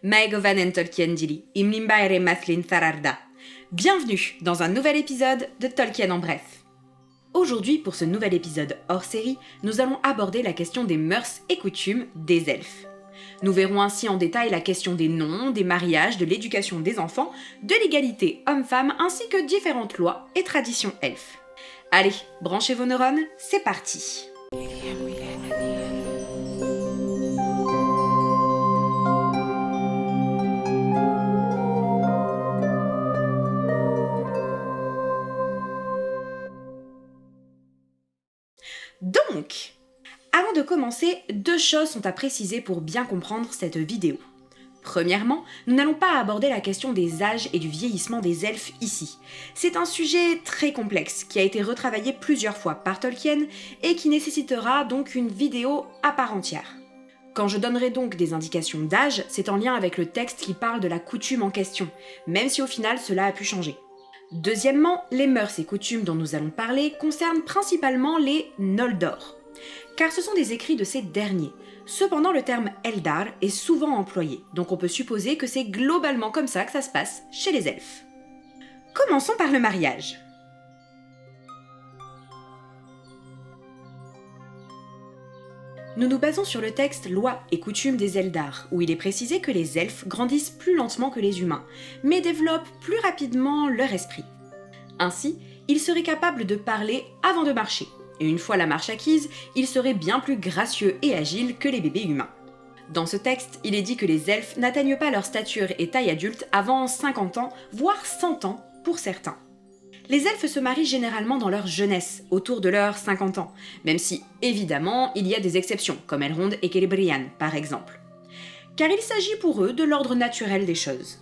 Maegovanen Tolkien dili, imlimbaere mathlin thararda. Bienvenue dans un nouvel épisode de Tolkien en bref. Aujourd'hui, pour ce nouvel épisode hors série, nous allons aborder la question des mœurs et coutumes des elfes. Nous verrons ainsi en détail la question des noms, des mariages, de l'éducation des enfants, de l'égalité homme-femme ainsi que différentes lois et traditions elfes. Allez, branchez vos neurones, c'est parti! Donc, avant de commencer, deux choses sont à préciser pour bien comprendre cette vidéo. Premièrement, nous n'allons pas aborder la question des âges et du vieillissement des elfes ici. C'est un sujet très complexe qui a été retravaillé plusieurs fois par Tolkien et qui nécessitera donc une vidéo à part entière. Quand je donnerai donc des indications d'âge, c'est en lien avec le texte qui parle de la coutume en question, même si au final cela a pu changer. Deuxièmement, les mœurs et coutumes dont nous allons parler concernent principalement les Noldor, car ce sont des écrits de ces derniers. Cependant, le terme Eldar est souvent employé, donc on peut supposer que c'est globalement comme ça que ça se passe chez les elfes. Commençons par le mariage. Nous nous basons sur le texte Lois et coutumes des Eldar, où il est précisé que les elfes grandissent plus lentement que les humains, mais développent plus rapidement leur esprit. Ainsi, ils seraient capables de parler avant de marcher, et une fois la marche acquise, ils seraient bien plus gracieux et agiles que les bébés humains. Dans ce texte, il est dit que les elfes n'atteignent pas leur stature et taille adulte avant 50 ans, voire 100 ans pour certains. Les elfes se marient généralement dans leur jeunesse, autour de leurs 50 ans, même si, évidemment, il y a des exceptions, comme Elrond et Celebrian, par exemple. Car il s'agit pour eux de l'ordre naturel des choses.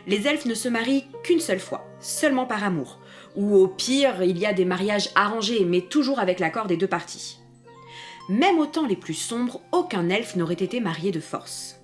Les elfes ne se marient qu'une seule fois, seulement par amour, ou au pire, il y a des mariages arrangés, mais toujours avec l'accord des deux parties. Même aux temps les plus sombres, aucun elfe n'aurait été marié de force.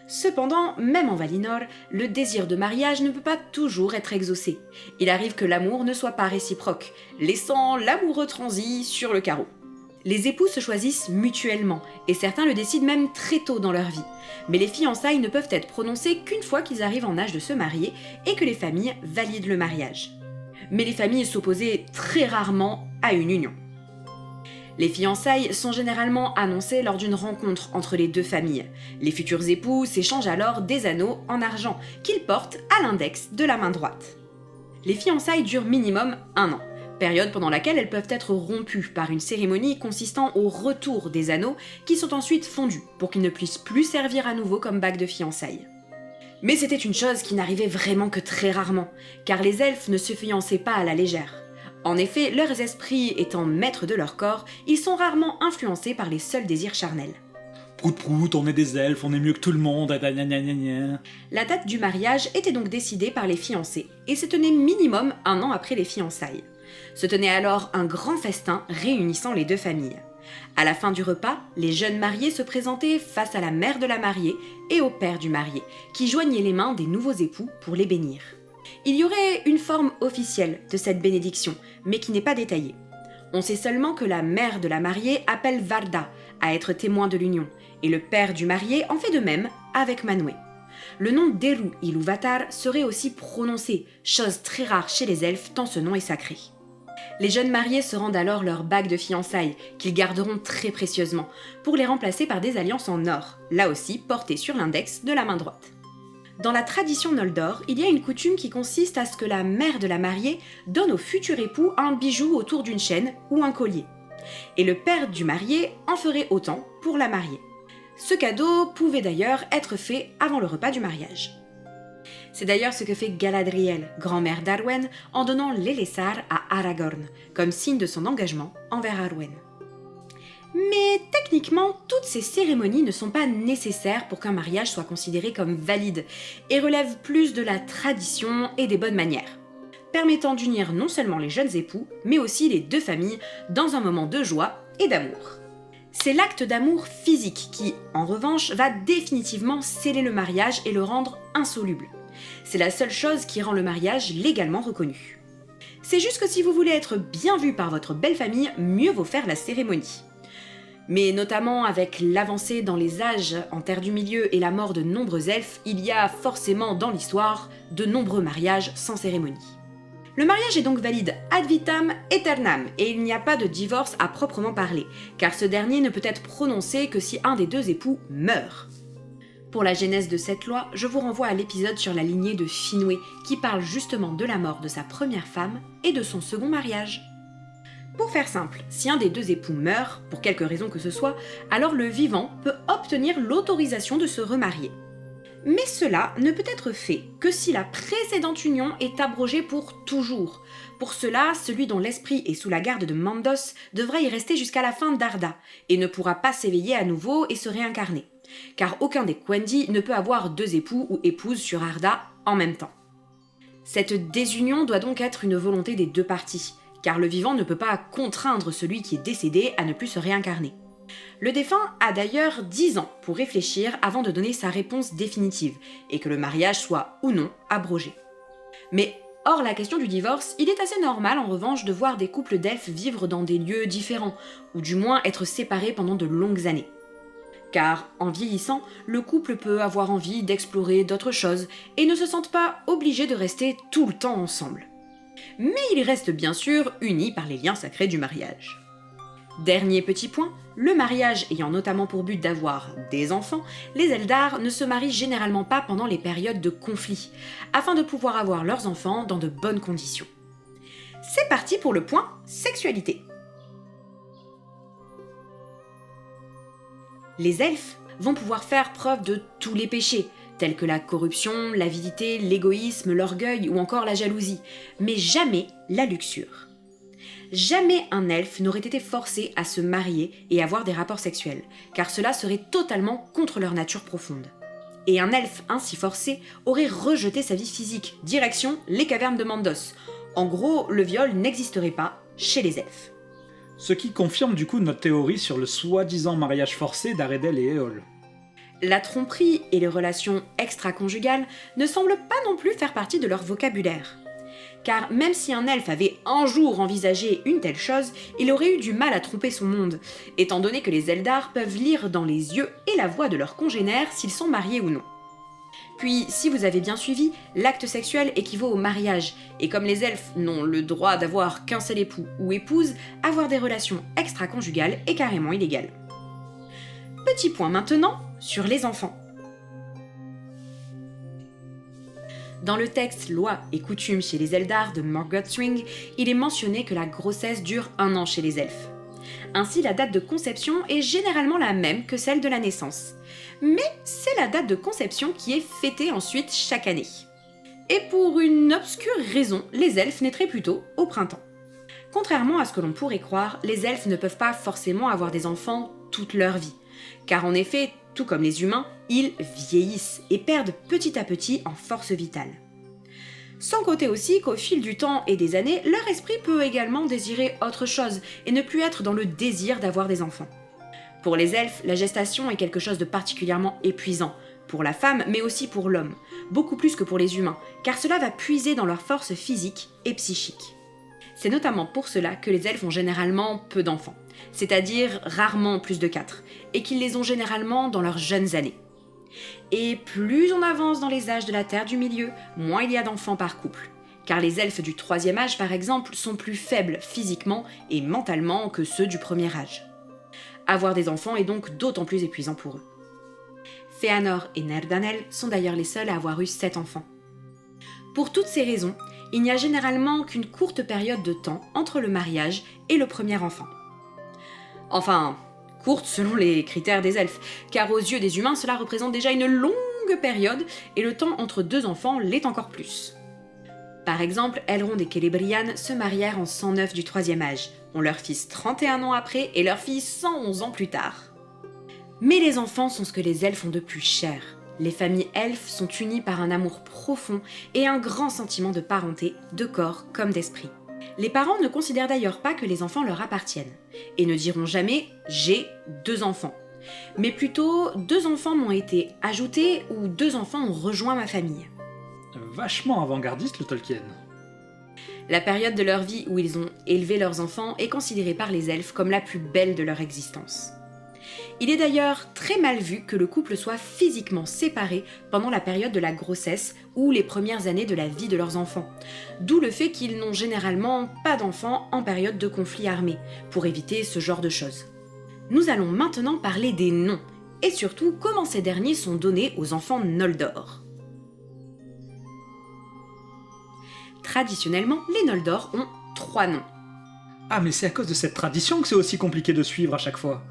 Cependant, même en Valinor, le désir de mariage ne peut pas toujours être exaucé. Il arrive que l'amour ne soit pas réciproque, laissant l'amoureux transi sur le carreau. Les époux se choisissent mutuellement, et certains le décident même très tôt dans leur vie. Mais les fiançailles ne peuvent être prononcées qu'une fois qu'ils arrivent en âge de se marier et que les familles valident le mariage. Mais les familles s'opposaient très rarement à une union. Les fiançailles sont généralement annoncées lors d'une rencontre entre les deux familles. Les futurs époux s'échangent alors des anneaux en argent qu'ils portent à l'index de la main droite. Les fiançailles durent minimum 1 an, période pendant laquelle elles peuvent être rompues par une cérémonie consistant au retour des anneaux qui sont ensuite fondus pour qu'ils ne puissent plus servir à nouveau comme bague de fiançailles. Mais c'était une chose qui n'arrivait vraiment que très rarement, car les elfes ne se fiançaient pas à la légère. En effet, leurs esprits étant maîtres de leur corps, ils sont rarement influencés par les seuls désirs charnels. Prout prout, on est des elfes, on est mieux que tout le monde, La date du mariage était donc décidée par les fiancés, et se tenait minimum 1 an après les fiançailles. Se tenait alors un grand festin réunissant les deux familles. À la fin du repas, les jeunes mariés se présentaient face à la mère de la mariée et au père du marié, qui joignaient les mains des nouveaux époux pour les bénir. Il y aurait une forme officielle de cette bénédiction, mais qui n'est pas détaillée. On sait seulement que la mère de la mariée appelle Varda à être témoin de l'union, et le père du marié en fait de même avec Manwë. Le nom d'Eru Ilúvatar serait aussi prononcé, chose très rare chez les elfes tant ce nom est sacré. Les jeunes mariés se rendent alors leurs bagues de fiançailles, qu'ils garderont très précieusement, pour les remplacer par des alliances en or, là aussi portées sur l'index de la main droite. Dans la tradition Noldor, il y a une coutume qui consiste à ce que la mère de la mariée donne au futur époux un bijou autour d'une chaîne ou un collier. Et le père du marié en ferait autant pour la mariée. Ce cadeau pouvait d'ailleurs être fait avant le repas du mariage. C'est d'ailleurs ce que fait Galadriel, grand-mère d'Arwen, en donnant l'Elessar à Aragorn, comme signe de son engagement envers Arwen. Mais techniquement, toutes ces cérémonies ne sont pas nécessaires pour qu'un mariage soit considéré comme valide et relèvent plus de la tradition et des bonnes manières, permettant d'unir non seulement les jeunes époux, mais aussi les deux familles dans un moment de joie et d'amour. C'est l'acte d'amour physique qui, en revanche, va définitivement sceller le mariage et le rendre insoluble. C'est la seule chose qui rend le mariage légalement reconnu. C'est juste que si vous voulez être bien vu par votre belle famille, mieux vaut faire la cérémonie. Mais notamment avec l'avancée dans les âges en Terre du Milieu et la mort de nombreux elfes, il y a forcément dans l'histoire de nombreux mariages sans cérémonie. Le mariage est donc valide ad vitam aeternam et il n'y a pas de divorce à proprement parler, car ce dernier ne peut être prononcé que si un des deux époux meurt. Pour la genèse de cette loi, je vous renvoie à l'épisode sur la lignée de Finwë qui parle justement de la mort de sa première femme et de son second mariage. Pour faire simple, si un des deux époux meurt, pour quelque raison que ce soit, alors le vivant peut obtenir l'autorisation de se remarier. Mais cela ne peut être fait que si la précédente union est abrogée pour toujours. Pour cela, celui dont l'esprit est sous la garde de Mandos devra y rester jusqu'à la fin d'Arda, et ne pourra pas s'éveiller à nouveau et se réincarner. Car aucun des Quendi ne peut avoir deux époux ou épouses sur Arda en même temps. Cette désunion doit donc être une volonté des deux parties, car le vivant ne peut pas contraindre celui qui est décédé à ne plus se réincarner. Le défunt a d'ailleurs 10 ans pour réfléchir avant de donner sa réponse définitive, et que le mariage soit ou non abrogé. Mais hors la question du divorce, il est assez normal en revanche de voir des couples d'elfes vivre dans des lieux différents, ou du moins être séparés pendant de longues années. Car, en vieillissant, le couple peut avoir envie d'explorer d'autres choses, et ne se sentent pas obligés de rester tout le temps ensemble. Mais ils restent bien sûr unis par les liens sacrés du mariage. Dernier petit point, le mariage ayant notamment pour but d'avoir des enfants, les Eldar ne se marient généralement pas pendant les périodes de conflit, afin de pouvoir avoir leurs enfants dans de bonnes conditions. C'est parti pour le point sexualité. Les elfes vont pouvoir faire preuve de tous les péchés, tels que la corruption, l'avidité, l'égoïsme, l'orgueil ou encore la jalousie, mais jamais la luxure. Jamais un elfe n'aurait été forcé à se marier et avoir des rapports sexuels, car cela serait totalement contre leur nature profonde. Et un elfe ainsi forcé aurait rejeté sa vie physique, direction les cavernes de Mandos. En gros, le viol n'existerait pas chez les elfes. Ce qui confirme du coup notre théorie sur le soi-disant mariage forcé d'Aredel et Éole. La tromperie et les relations extra-conjugales ne semblent pas non plus faire partie de leur vocabulaire. Car même si un elfe avait un jour envisagé une telle chose, il aurait eu du mal à tromper son monde, étant donné que les Eldar peuvent lire dans les yeux et la voix de leurs congénères s'ils sont mariés ou non. Puis, si vous avez bien suivi, l'acte sexuel équivaut au mariage, et comme les elfes n'ont le droit d'avoir qu'un seul époux ou épouse, avoir des relations extra-conjugales est carrément illégal. Petit point maintenant sur les enfants. Dans le texte Lois et coutumes chez les Eldar de Morgoth's-Ring, il est mentionné que la grossesse dure 1 an chez les elfes. Ainsi, la date de conception est généralement la même que celle de la naissance. Mais c'est la date de conception qui est fêtée ensuite chaque année. Et pour une obscure raison, les elfes naîtraient plutôt au printemps. Contrairement à ce que l'on pourrait croire, les elfes ne peuvent pas forcément avoir des enfants toute leur vie. Car en effet, tout comme les humains, ils vieillissent et perdent petit à petit en force vitale. Sans compter aussi qu'au fil du temps et des années, leur esprit peut également désirer autre chose et ne plus être dans le désir d'avoir des enfants. Pour les elfes, la gestation est quelque chose de particulièrement épuisant, pour la femme mais aussi pour l'homme, beaucoup plus que pour les humains, car cela va puiser dans leurs forces physiques et psychiques. C'est notamment pour cela que les elfes ont généralement peu d'enfants, c'est-à-dire rarement plus de 4, et qu'ils les ont généralement dans leurs jeunes années. Et plus on avance dans les âges de la Terre du Milieu, moins il y a d'enfants par couple, car les elfes du 3e âge par exemple sont plus faibles physiquement et mentalement que ceux du 1er âge. Avoir des enfants est donc d'autant plus épuisant pour eux. Fëanor et Ner'danel sont d'ailleurs les seuls à avoir eu 7 enfants. Pour toutes ces raisons, il n'y a généralement qu'une courte période de temps entre le mariage et le premier enfant. Enfin, courte selon les critères des elfes, car aux yeux des humains cela représente déjà une longue période et le temps entre 2 enfants l'est encore plus. Par exemple, Elrond et Celebrian se marièrent en 109 du 3e âge, ont leur fils 31 ans après et leur fille 111 ans plus tard. Mais les enfants sont ce que les elfes ont de plus cher. Les familles elfes sont unies par un amour profond et un grand sentiment de parenté, de corps comme d'esprit. Les parents ne considèrent d'ailleurs pas que les enfants leur appartiennent, et ne diront jamais « j'ai 2 enfants », mais plutôt « 2 enfants m'ont été ajoutés » ou « 2 enfants ont rejoint ma famille ». Vachement avant-gardiste le Tolkien. La période de leur vie où ils ont élevé leurs enfants est considérée par les elfes comme la plus belle de leur existence. Il est d'ailleurs très mal vu que le couple soit physiquement séparé pendant la période de la grossesse ou les premières années de la vie de leurs enfants, d'où le fait qu'ils n'ont généralement pas d'enfants en période de conflit armé, pour éviter ce genre de choses. Nous allons maintenant parler des noms, et surtout comment ces derniers sont donnés aux enfants Noldor. Traditionnellement, les Noldor ont 3 noms. Ah, mais c'est à cause de cette tradition que c'est aussi compliqué de suivre à chaque fois.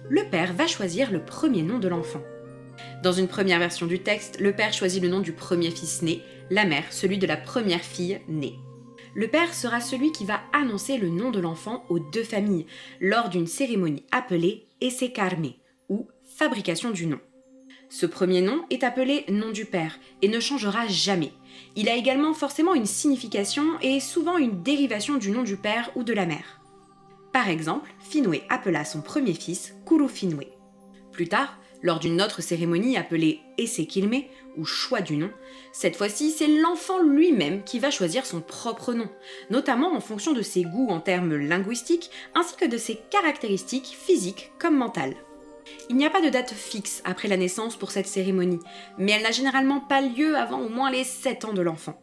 Le père va choisir le premier nom de l'enfant. Dans une première version du texte, le père choisit le nom du premier fils né, la mère celui de la première fille née. Le père sera celui qui va annoncer le nom de l'enfant aux 2 familles lors d'une cérémonie appelée Ese Carme, ou fabrication du nom. Ce premier nom est appelé nom du père et ne changera jamais. Il a également forcément une signification et souvent une dérivation du nom du père ou de la mère. Par exemple, Finwë appela son premier fils Kuru Finwë. Plus tard, lors d'une autre cérémonie appelée Ese Kilme, ou choix du nom, cette fois-ci c'est l'enfant lui-même qui va choisir son propre nom, notamment en fonction de ses goûts en termes linguistiques ainsi que de ses caractéristiques physiques comme mentales. Il n'y a pas de date fixe après la naissance pour cette cérémonie, mais elle n'a généralement pas lieu avant au moins les 7 ans de l'enfant.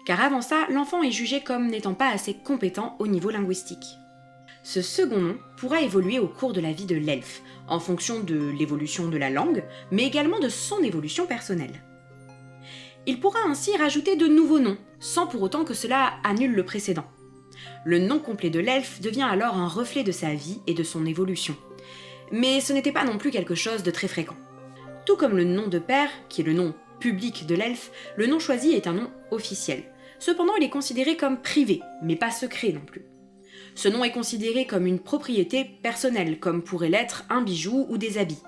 Car avant ça, l'enfant est jugé comme n'étant pas assez compétent au niveau linguistique. Ce second nom pourra évoluer au cours de la vie de l'elfe, en fonction de l'évolution de la langue, mais également de son évolution personnelle. Il pourra ainsi rajouter de nouveaux noms, sans pour autant que cela annule le précédent. Le nom complet de l'elfe devient alors un reflet de sa vie et de son évolution. Mais ce n'était pas non plus quelque chose de très fréquent. Tout comme le nom de père, qui est le nom public de l'elfe, le nom choisi est un nom officiel. Cependant, il est considéré comme privé, mais pas secret non plus. Ce nom est considéré comme une propriété personnelle, comme pourrait l'être un bijou ou des habits,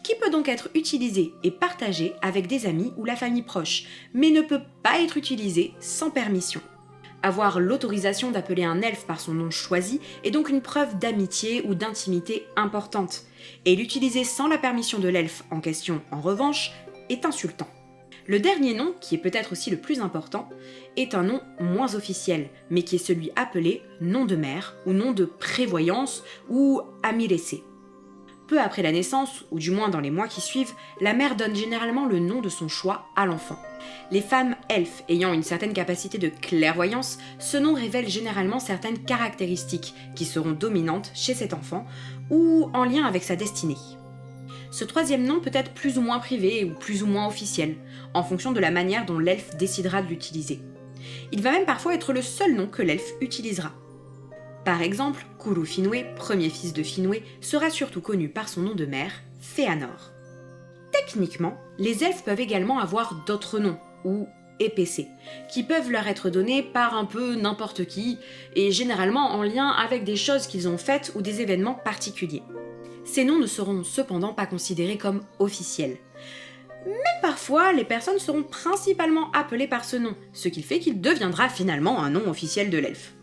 qui peut donc être utilisé et partagé avec des amis ou la famille proche, mais ne peut pas être utilisé sans permission. Avoir l'autorisation d'appeler un elfe par son nom choisi est donc une preuve d'amitié ou d'intimité importante, et l'utiliser sans la permission de l'elfe en question, en revanche, est insultant. Le dernier nom, qui est peut-être aussi le plus important, est un nom moins officiel, mais qui est celui appelé nom de mère, ou nom de prévoyance, ou amirese. Peu après la naissance, ou du moins dans les mois qui suivent, la mère donne généralement le nom de son choix à l'enfant. Les femmes elfes ayant une certaine capacité de clairvoyance, ce nom révèle généralement certaines caractéristiques qui seront dominantes chez cet enfant ou en lien avec sa destinée. Ce troisième nom peut être plus ou moins privé ou plus ou moins officiel, en fonction de la manière dont l'elfe décidera de l'utiliser. Il va même parfois être le seul nom que l'elfe utilisera. Par exemple, Kuru Finwë, premier fils de Finwë, sera surtout connu par son nom de mère, Fëanor. Techniquement, les elfes peuvent également avoir d'autres noms, ou épécés, qui peuvent leur être donnés par un peu n'importe qui, et généralement en lien avec des choses qu'ils ont faites ou des événements particuliers. Ces noms ne seront cependant pas considérés comme officiels. Mais parfois, les personnes seront principalement appelées par ce nom, ce qui fait qu'il deviendra finalement un nom officiel de l'elfe.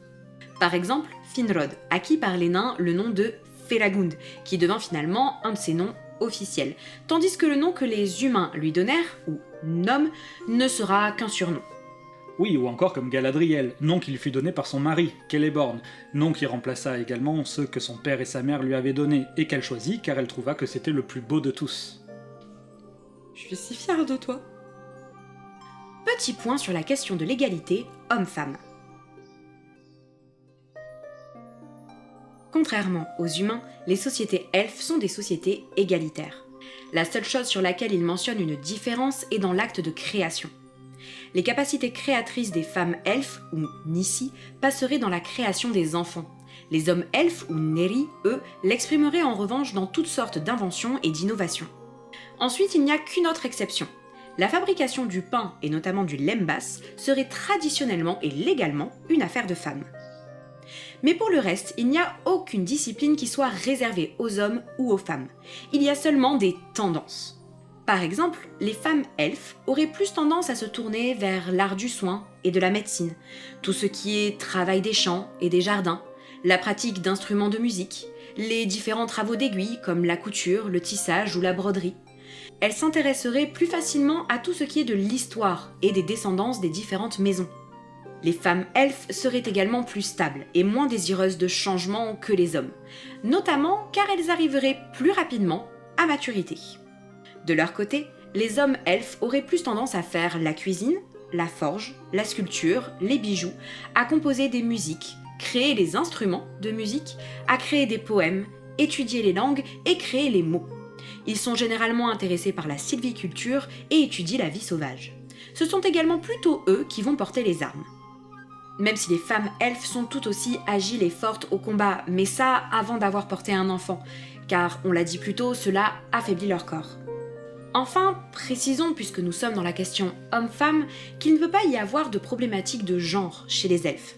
Par exemple, Finrod acquit par les nains le nom de Felagund, qui devint finalement un de ses noms officiels, tandis que le nom que les humains lui donnèrent, ou Nom, ne sera qu'un surnom. Oui, ou encore comme Galadriel, nom qui lui fut donné par son mari, Celeborn, nom qui remplaça également ceux que son père et sa mère lui avaient donnés, et qu'elle choisit car elle trouva que c'était le plus beau de tous. Je suis si fière de toi. Petit point sur la question de l'égalité homme-femme. Contrairement aux humains, les sociétés elfes sont des sociétés égalitaires. La seule chose sur laquelle ils mentionnent une différence est dans l'acte de création. Les capacités créatrices des femmes elfes, ou Nisi, passeraient dans la création des enfants. Les hommes elfes, ou Neri, eux, l'exprimeraient en revanche dans toutes sortes d'inventions et d'innovations. Ensuite, il n'y a qu'une autre exception. La fabrication du pain, et notamment du lembas, serait traditionnellement et légalement une affaire de femmes. Mais pour le reste, il n'y a aucune discipline qui soit réservée aux hommes ou aux femmes. Il y a seulement des tendances. Par exemple, les femmes elfes auraient plus tendance à se tourner vers l'art du soin et de la médecine, tout ce qui est travail des champs et des jardins, la pratique d'instruments de musique, les différents travaux d'aiguille comme la couture, le tissage ou la broderie. Elles s'intéresseraient plus facilement à tout ce qui est de l'histoire et des descendances des différentes maisons. Les femmes elfes seraient également plus stables et moins désireuses de changement que les hommes, notamment car elles arriveraient plus rapidement à maturité. De leur côté, les hommes elfes auraient plus tendance à faire la cuisine, la forge, la sculpture, les bijoux, à composer des musiques, créer les instruments de musique, à créer des poèmes, étudier les langues et créer les mots. Ils sont généralement intéressés par la sylviculture et étudient la vie sauvage. Ce sont également plutôt eux qui vont porter les armes. Même si les femmes elfes sont tout aussi agiles et fortes au combat, mais ça avant d'avoir porté un enfant, car on l'a dit plus tôt, cela affaiblit leur corps. Enfin, précisons, puisque nous sommes dans la question homme-femme, qu'il ne peut pas y avoir de problématique de genre chez les elfes.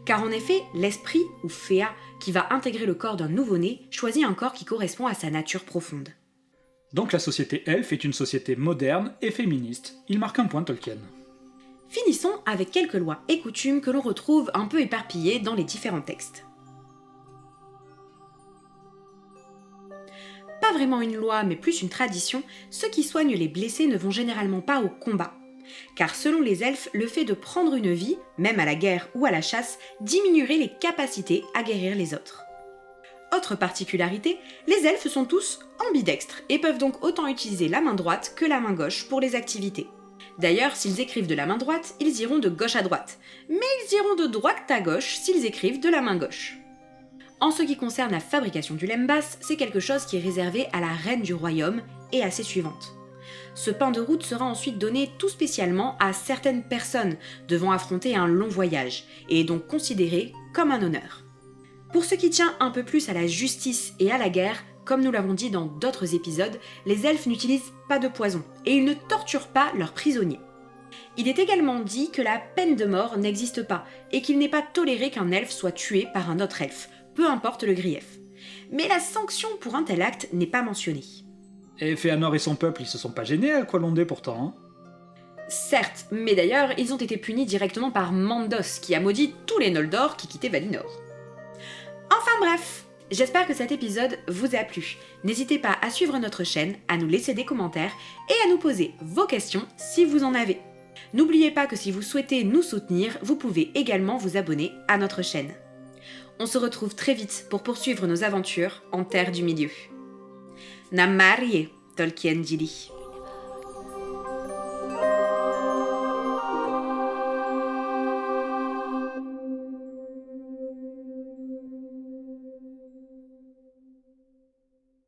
Car en effet, l'esprit, ou Féa, qui va intégrer le corps d'un nouveau-né, choisit un corps qui correspond à sa nature profonde. Donc la société elfe est une société moderne et féministe. Il marque un point Tolkien. Finissons avec quelques lois et coutumes que l'on retrouve un peu éparpillées dans les différents textes. Pas vraiment une loi, mais plus une tradition, ceux qui soignent les blessés ne vont généralement pas au combat. Car selon les elfes, le fait de prendre une vie, même à la guerre ou à la chasse, diminuerait les capacités à guérir les autres. Autre particularité, les elfes sont tous ambidextres et peuvent donc autant utiliser la main droite que la main gauche pour les activités. D'ailleurs, s'ils écrivent de la main droite, ils iront de gauche à droite, mais ils iront de droite à gauche s'ils écrivent de la main gauche. En ce qui concerne la fabrication du lembas, c'est quelque chose qui est réservé à la reine du royaume et à ses suivantes. Ce pain de route sera ensuite donné tout spécialement à certaines personnes devant affronter un long voyage, et est donc considéré comme un honneur. Pour ce qui tient un peu plus à la justice et à la guerre, comme nous l'avons dit dans d'autres épisodes, les elfes n'utilisent pas de poison, et ils ne torturent pas leurs prisonniers. Il est également dit que la peine de mort n'existe pas, et qu'il n'est pas toléré qu'un elfe soit tué par un autre elfe, peu importe le grief. Mais la sanction pour un tel acte n'est pas mentionnée. Et Fëanor et son peuple, ils se sont pas gênés à Aqualondé pourtant, hein. Certes, mais d'ailleurs, ils ont été punis directement par Mandos, qui a maudit tous les Noldor qui quittaient Valinor. Enfin bref, j'espère que cet épisode vous a plu. N'hésitez pas à suivre notre chaîne, à nous laisser des commentaires et à nous poser vos questions si vous en avez. N'oubliez pas que si vous souhaitez nous soutenir, vous pouvez également vous abonner à notre chaîne. On se retrouve très vite pour poursuivre nos aventures en Terre du Milieu. Namarye, Tolkien Dili.